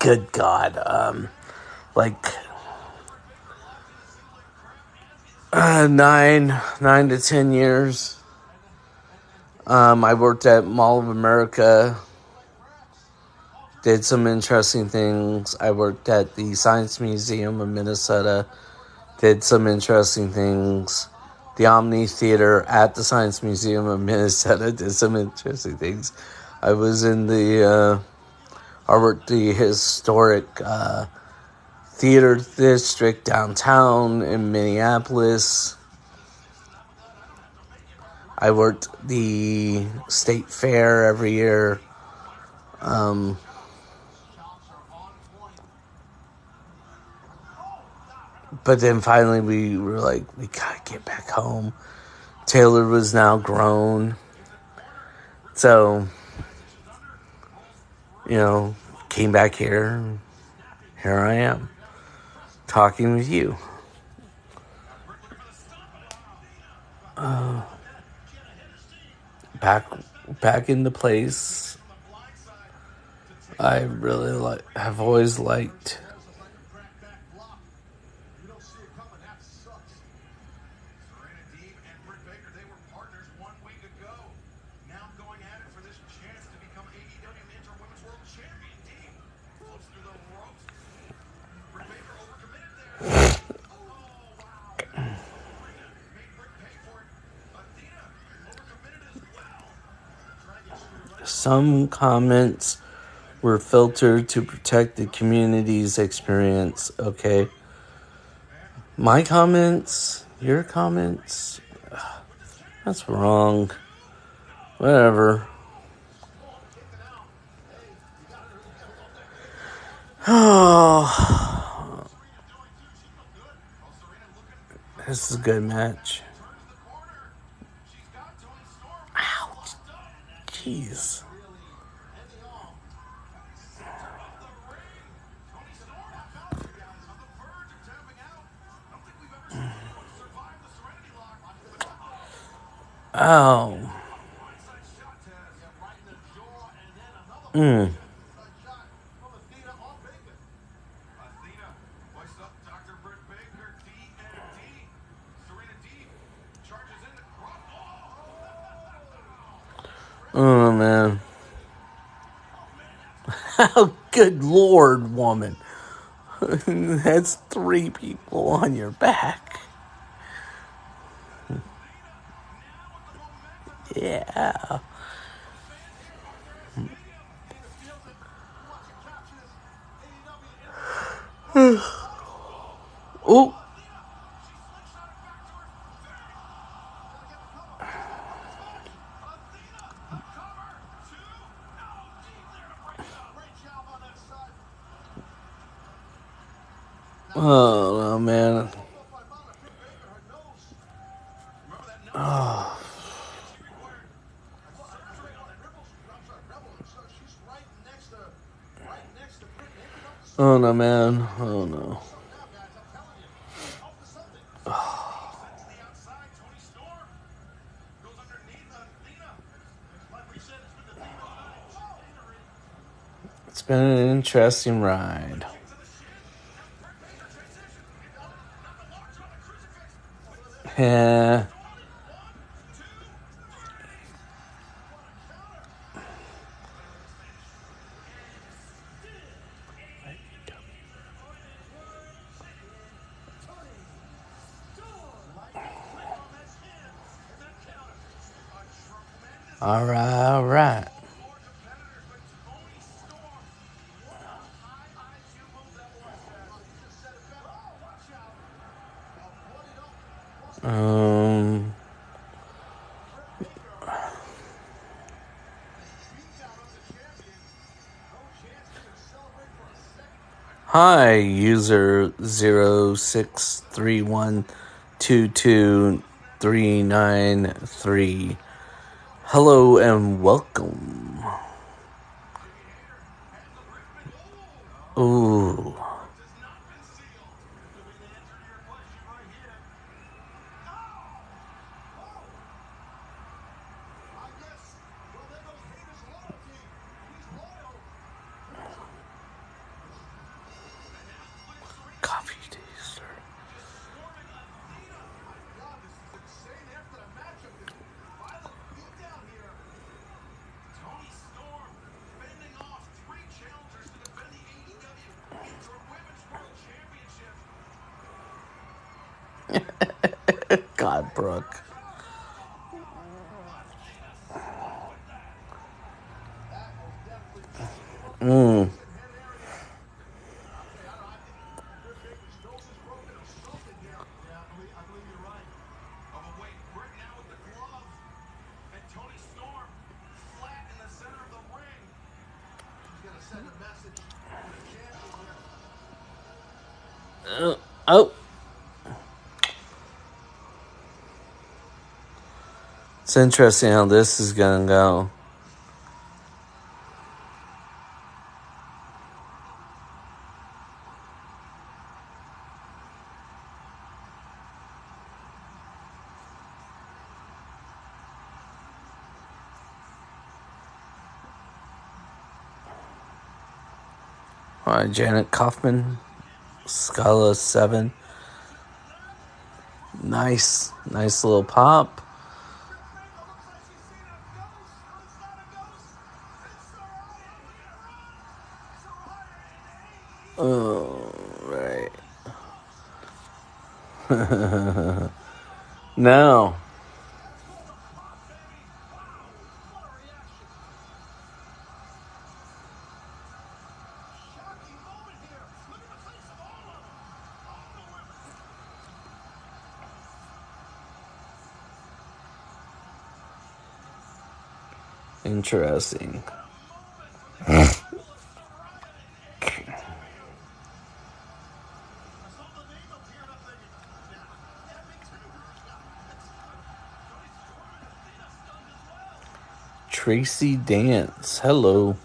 good God, like 9 to 10 years. I worked at Mall of America. Did some interesting things. I worked at the Science Museum of Minnesota. Did some interesting things. The Omni Theater at the Science Museum of Minnesota did some interesting things. I was in I worked the historic theater district downtown in Minneapolis. I worked the state fair every year. But then finally we were like, we gotta get back home. Taylor was now grown. So, came back here. Here I am, talking with you. Back in the place I really have always liked. Some comments were filtered to protect the community's experience. Okay. My comments, your comments, that's wrong. Whatever. Oh, this is a good match. Ouch. Jeez. Oh. Oh, man. Oh, good Lord, woman. That's 3 people on your back. Yeah. Oh. Oh, no, man. Oh. Oh, no, man. Oh, no. It's been an interesting ride. Yeah. All right. Hi, user 0631222393. Hello and welcome. Ooh. Coffee taster. God, Brooke. Oh. It's interesting how this is going to go. All right, Janet Kaufman, Scala 7. Nice little pop. Oh, right. Now. Interesting. Tracy Dance. Hello.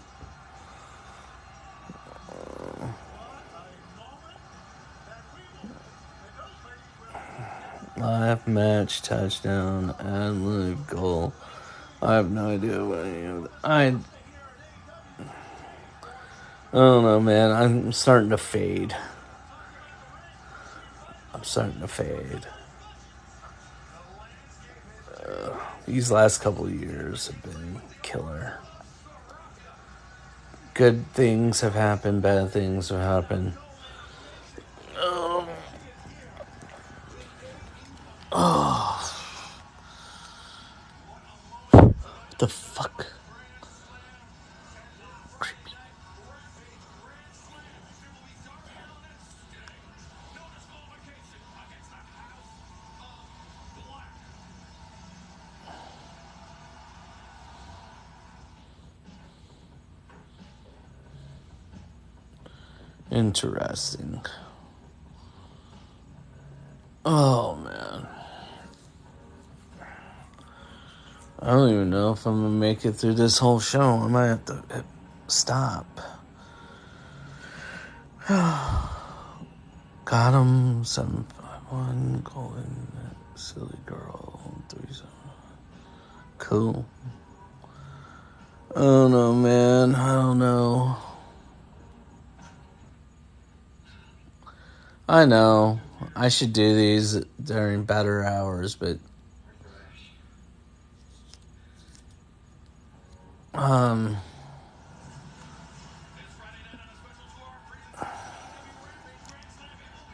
Live match, touchdown, and live goal. I have no idea what any of that. I don't know, man. I'm starting to fade. These last couple of years have been killer. Good things have happened, bad things have happened. What the fuck? Creepy. Interesting. Oh, man. I don't even know if I'm going to make it through this whole show. I might have to stop. Got him. 751. Golden. Silly girl. 37. Cool. I don't know, man. I don't know. I know. I should do these during better hours, but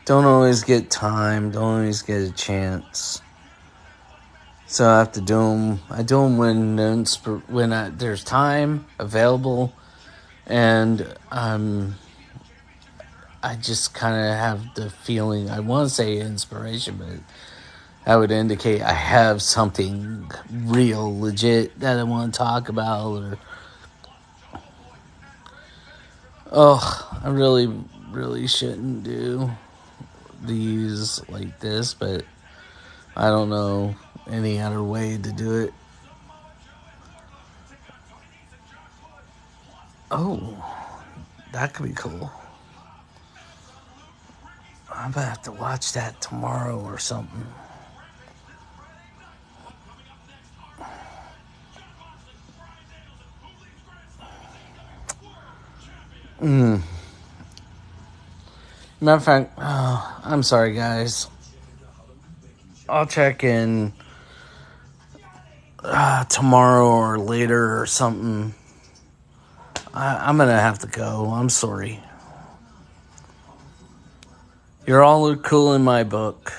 don't always get time, don't always get a chance. So I have to do them. I do them when there's time available, and I just kind of have the feeling. I want to say inspiration, but that would indicate I have something real, legit that I want to talk about. I really shouldn't do these like this, but I don't know any other way to do it. Oh, that could be cool. I'm gonna have to watch that tomorrow or something. Matter of fact, I'm sorry, guys. I'll check in tomorrow or later or something. I'm gonna have to go. I'm sorry. You're all cool in my book.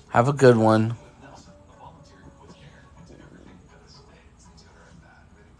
Have a good one.